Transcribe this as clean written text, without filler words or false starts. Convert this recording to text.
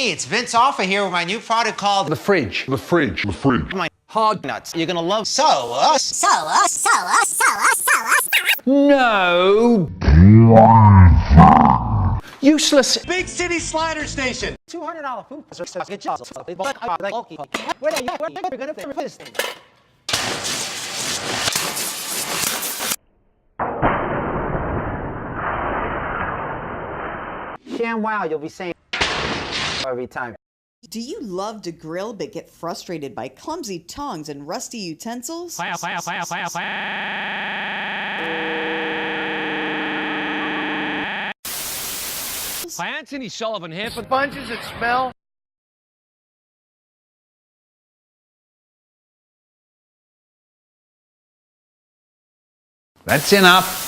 Hey, it's Vince Offer here with my new product called The fridge. my hard nuts. You're gonna love No. Useless. Big City Slider Station. $200 food. Where are you gonna fit this thing? Damn wow, you'll be saying every time. Do you love to grill but get frustrated by clumsy tongs and rusty utensils? Hi, Anthony Sullivan here for bunches that smell. That's enough.